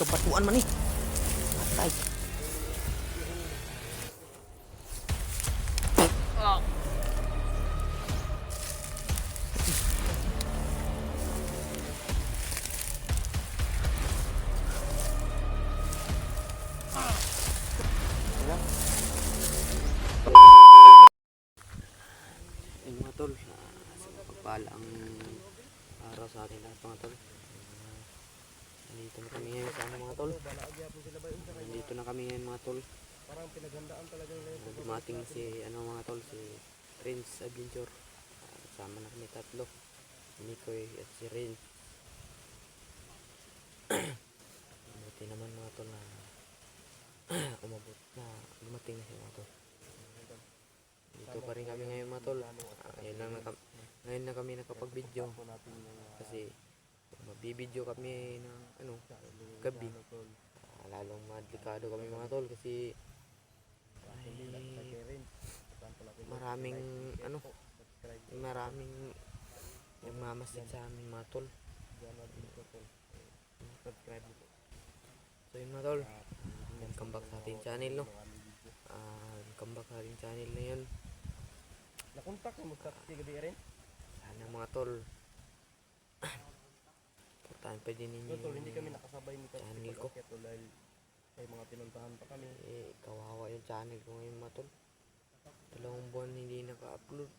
batuan man ni. Patay. Oh. Ayun mga tol, sa pagpala ang araw sa atin lahat mga tol. Nandito na kami ngayon sa mga tol. Nandito na kami ngayon mga tol. Parang pinaghandaan talaga yung Dumating si mga tol, si Prince Adventure. Kasama na kami tatlo. Si Mikoy at si Rin. Buti naman mga tol na umabot na dumating na siya mga tol. Dito pa rin kami ngayon mga tol. Ngayon na kami nakapag-video kasi mabibideo kami ng gabi. Lalong madlikado kami mga tol kasi maraming yung mamasid sa amin mga tol. So yun mga tol, welcome back sa ating channel no. Welcome back sa ating channel na yun. Nakontak mo sa gabi rin. Sana mga tol portahan pa din ninyo Tol, hindi kami nakasabay nito channel ko dahil may mga pinuntahan pa kami. Kawawa yung channel ko ngayon mga tol. 2 buwan hindi naka-upload.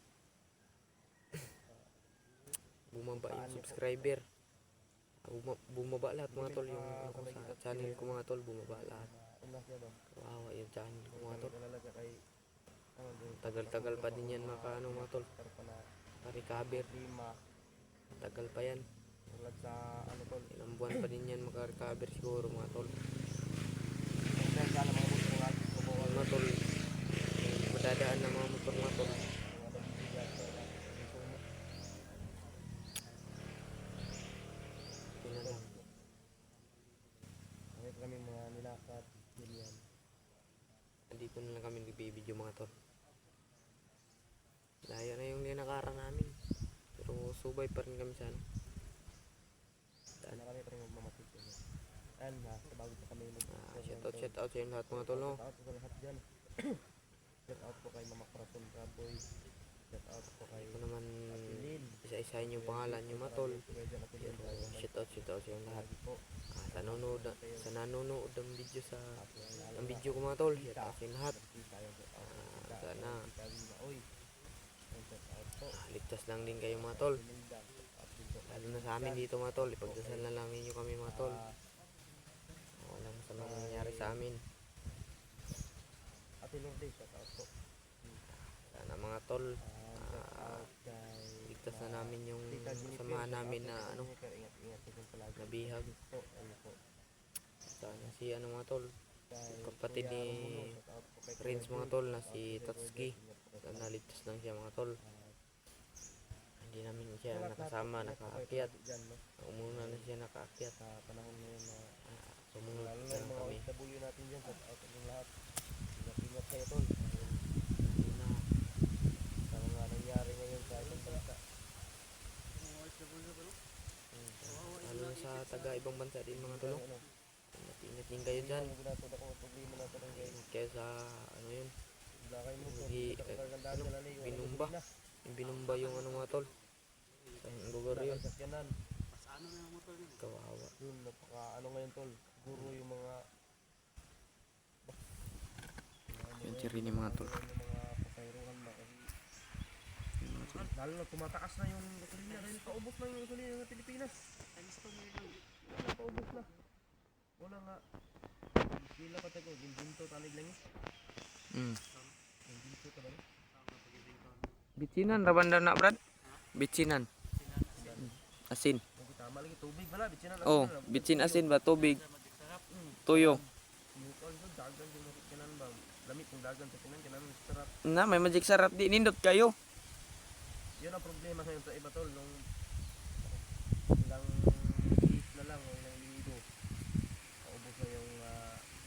Bumaba yung subscriber. Bumaba lahat mga tol. Yung sa channel ko mga tol, bumaba lahat. Kawawa yung channel ko mga tol. Tagal-tagal pa din yan mga tol. Pa-recover. Tagal pa yan. Ilang buwan pa din yan maka-recover siguro mga tol. Mga tol, madadaan ng mga motor mga tol. Pinalang. Kami mga nilakat, ganyan. Andito na lang kami nagbibideo mga tol. Layo na yung linakaran namin. Pero subay pa rin kami sa ano. Sana kami pa rin magmamasid. Ayan na, bago pa kami Shout out sa inyo lahat mga tol no. Shout out po sa lahat dyan. Shout out po kay Mama Corazon Raboy. Shout out po kay Ito naman isa-isahin yung pangalan nyo mga tol. Shout out sa inyo lahat. Sa nanonood ng video ko mga tol. Shout out sa inyo lahat. Sana ligtas lang din kayo mga tol. Lalo na sa amin dito mga tol. Ipagdasal na lang ninyo kami mga tol. Walang masamang nangyari sa amin. Ate Lourdes, shout out po. Sana mga tol ligtas na namin yung kasamahan namin na nabihag. Sana si mga tol, kapatid ni Prince mga tol na si Tatsuki, sana ligtas lang siya mga tol. Hindi namin siya nakasama, nakaakyat. Umuna na siya nakaakyat. Panahon ngayon na sumunod lalo na na yung mga kami. OFW natin dyan, shout out ng lahat. Ingat kayo tol. Sa mga nangyari ngayon sa ibang bansa. Lalo na sa taga ibang bansa din mga tol. Ingat din kayo dyan. Ingat kayo sa yun. Binumba yung mga tol. Sa lugar yun. Kawawa. Yun, napaka ngayon tol. Guro yung mga Yan si Rini mga tol. mga kapayruhan ba kasi lalo na tumataas na yung gasolina dahil paubos na yung gasolina ng Pilipinas. Paubos na. Wala nga. Sila pa tayo, ginto talig lang eh. Ginto ka ba? Bitsinan rabanda na brad. Bitsinan. Asin. Tama lagi tubig bala, bitsin na. Oh, bitsin asin ba tubig. Tuyo. Dagan yung kanan ba? Lamit ng dagan sa kanan sarap. Na may magic sarap di nindot kayo. Yun ang problema ngayon sa iba tol nung ilang week na lang o ilang linggo. Paubos na yung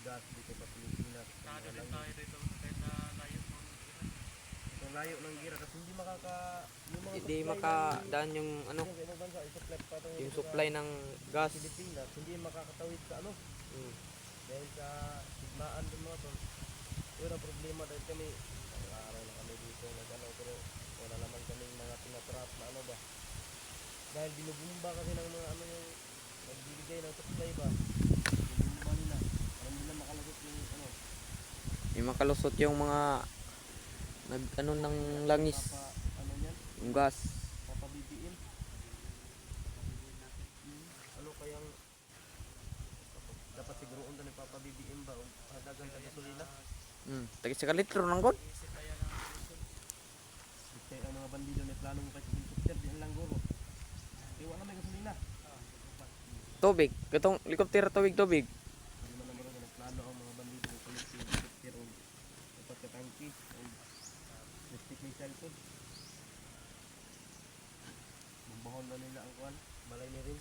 gas dito sa Pilipinas. Ang layo ng gira kasi hindi Hindi makadaan yung yung ibang bansa, i-supply pa itong yung supply ng gas. Pilipinas, hindi makakatawid sa Mm. Dahil sa sigmaan din mga tol. Yun ang problema dahil kami, araw na kami dito nag-ano, pero wala naman kaming mga tinatrap na ano ba. Dahil binubumba kasi ng mga ano yung nagbibigay ng supply ba. Binubumba nila. Para nila makalagot yung ano. May makalusot yung mga nag ano ng langis, Ano yan? yung gas. Papa BBM. Ano kayang dapat siguroon na ni Papa BBM ba o hadagan sa gasolina? Tagi sa litro nang god. Kaya ang mga bandido na plano mo kay sa helicopter di lang guro. Iwa na may gasolina. Tubig, katong helicopter tubig. Hindi man naman na plano ang mga bandido ng palit sa helicopter o dapat ka tangki o plastic missile po. Bumbahon na nila ang kuan, balay ni rin.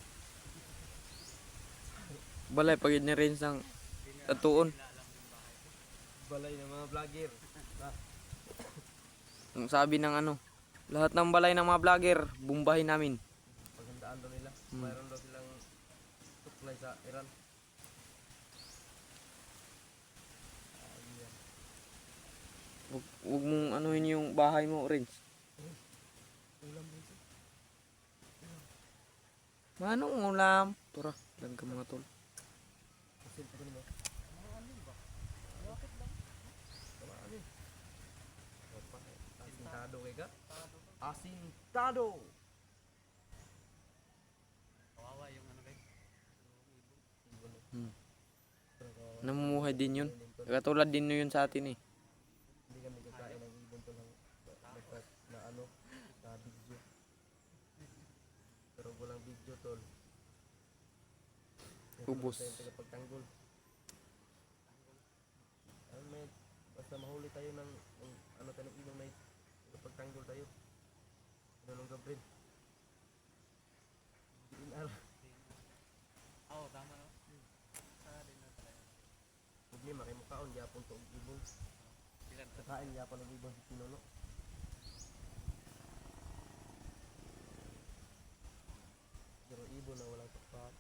Balay pagid ni rin sang atuon. Balay ng mga vlogger. Ang sabi ng ano, lahat ng balay ng mga vlogger, bumbahin namin. Paghandaan daw nila. Mayroon daw silang supply sa Iran. Yan. Huwag mong anuhin yung bahay mo, Orange. Ulam dito. Manong ulam? Tura, lang ka mga tol. Kasi pa rin mo. Ano ba? Bakit lang? Ano? Asintado kay ka? Asintado! Kawawa yung ano kay? Namumuhay din yun. Katulad din yun sa atin eh. Hindi kami kakain ng ibon to ng na ano, na video. Pero walang video tol. Ubos. Tayo tagapagtanggol. Ano may, basta mahuli tayo ng ano tayo ng ibon may tagapagtanggol tayo. Ano nung gabrin? DNR. Oo, tama no? Problema kay mukhaon yapon to og ibon. Kakain yapon og ibon si Pinuno. Pero ibon na walang tukpak.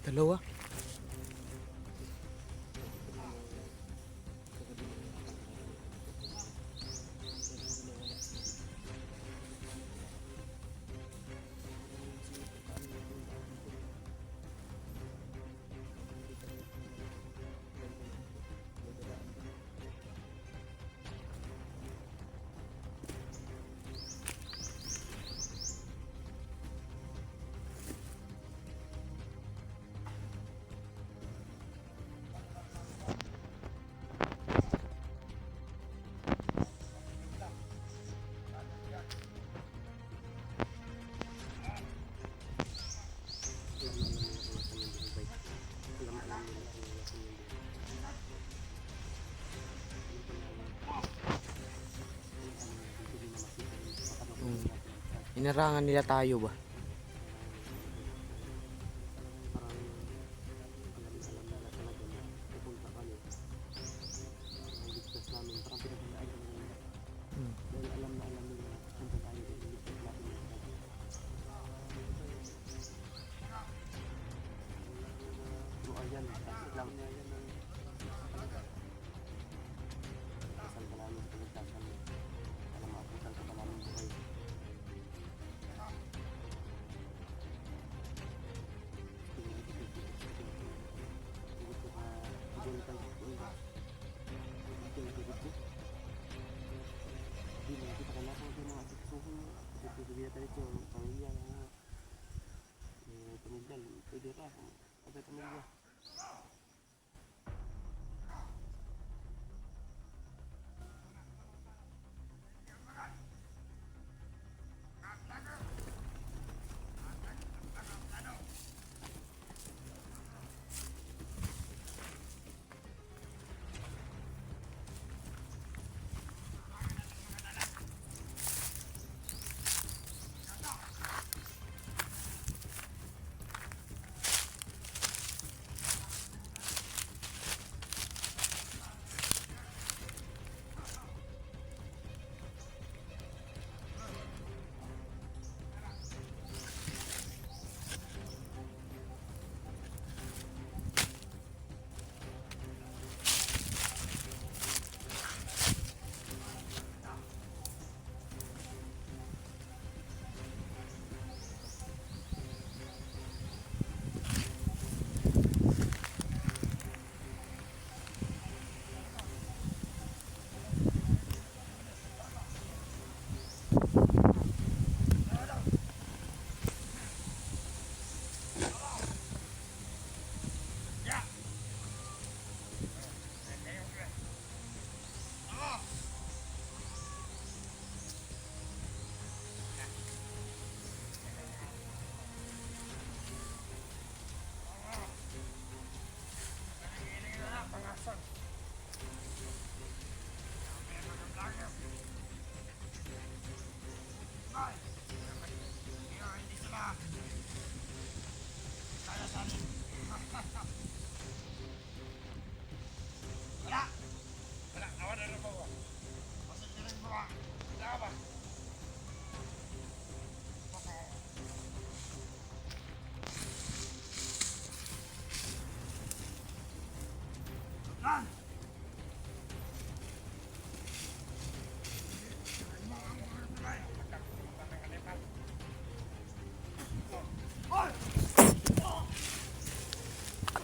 Dalawa. Inarangan nila tayo ba? Pagbibiya tayo dito, pamilya na pamilya, pwede ra kung kapit pamilya.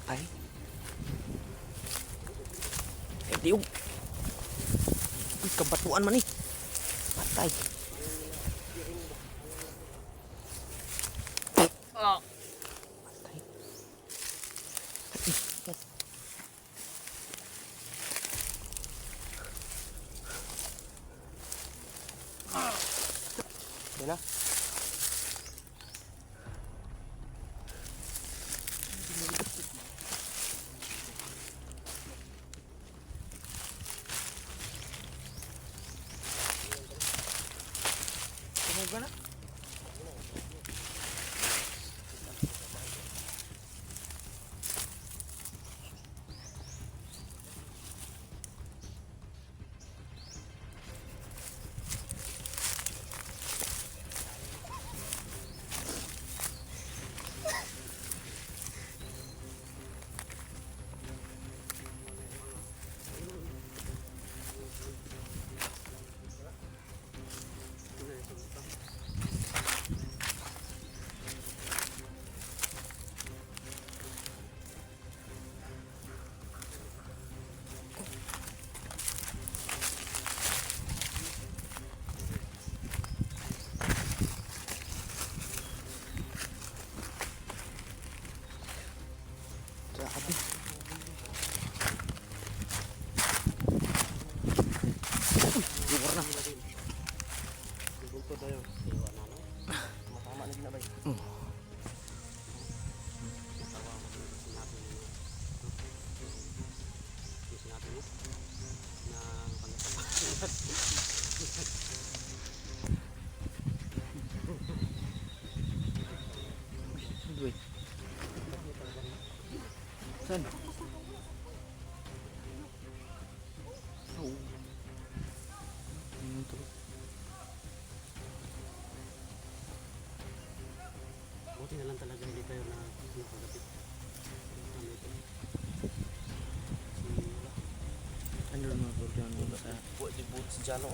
Ay. Eh, diog. Uy, kabatuan man eh. Patay. Ah. Patay. Yan na. Tumog ka na? Grabe. Luwar na. Bulto tayo. Iwan na, no? Matama na ginabay. Matawa mo sinabi mo. Sinabi mo na Uy. Saan? Oh. Ano to? Buti na lang talaga hindi tayo na nakagapit. Ano ito? Ano mga program mo sa Buat di boot si Jano.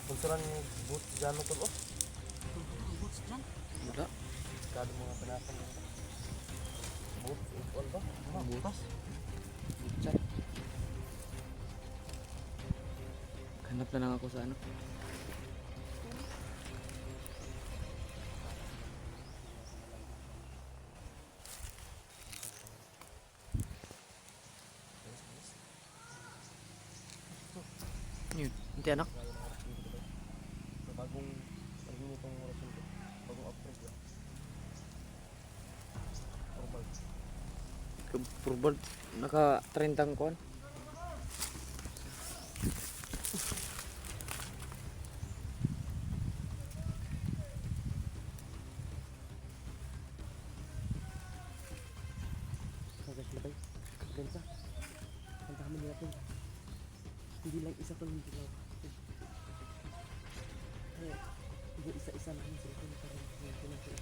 Sponsoran yung boot si Jano to. Boot si Jano? Wala? Kado mga panasan. Boot? Upuan ba? Butas? Chat. Hanap na lang ako sa ano. Ti anak. Kaya ng oras dito ba? So bagong itong oras dito. Bagong approve ba? Normal. Purbold naka 30 kon. Sagas na tayo. Gansa. Kantahan mo natin. Hindi lang isa to, hindi lang. Hindi isa-isa lang yung sila. Parang hindi na sila.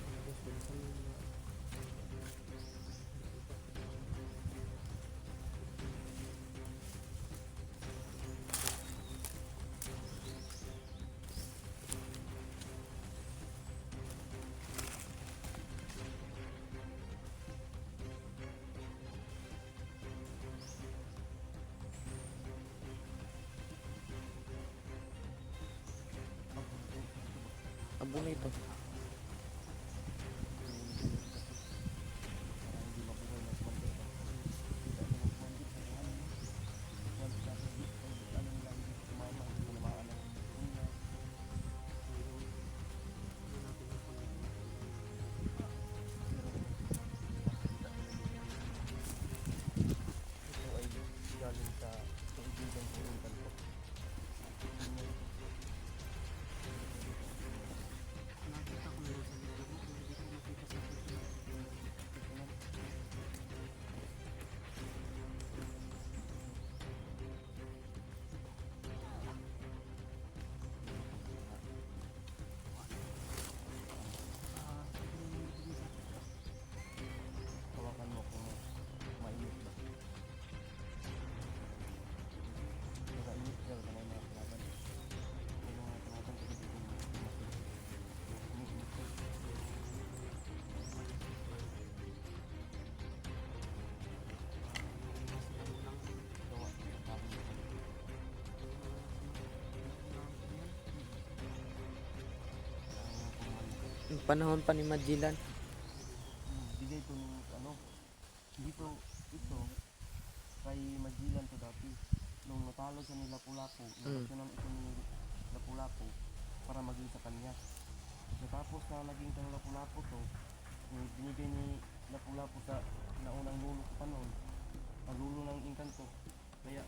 Mga boss, gansa yung mga... Abo na ito. Galing sa kaibigan ko yung kanto. Nakita ko na sa video ko, hindi ko makita sa video. Tawagan mo kung mainit ba. Nakainit siya sa mga kalaban. Yung mga kalaban ko dito umiinit siya. Gawa siya sa tawag niya. Yung panahon pa ni Magellan. Bigay to ng ano, dito, ito, kay Magellan to dati. Nung natalo siya ni Lapu-Lapu, nagsyonan ito ni Lapu-Lapu para maging sa kanya. Natapos na naging kang Lapu-Lapu to, binigay ni Lapu-Lapu sa naunang lulo ko pa noon, ang lulo ng Engkanto. Kaya,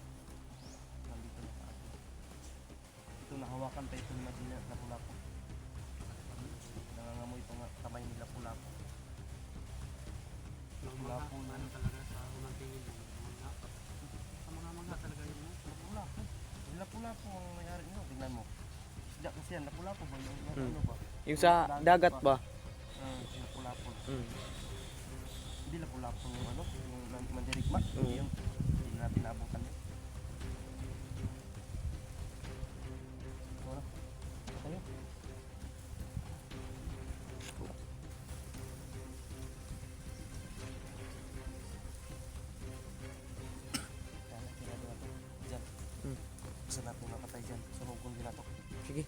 nandito na sa atin. Ito nahawakan pa ito ni Magellan at Lapu-Lapu. Nangangamoy ito nga kamay ni Lapu-Lapu. Lapu-Lapu Ano talaga sa unang tingin ng mga sa mga talaga yun. Lapu-Lapu. Yung Lapu-Lapu ang mayari nyo. Tingnan mo. Isda kasi yan. Lapu-Lapu ba? Yung ano ba? Yung sa dagat ba? Lapu-Lapu. Mm. Hindi Lapu-Lapu yung ano? Yung mandirigma. Hindi yun. Hindi natin naabutan yun. Wala. Tayo. Sana sila natin dyan. Basta natin makatay dyan. Sa hugong ginatok. Sige.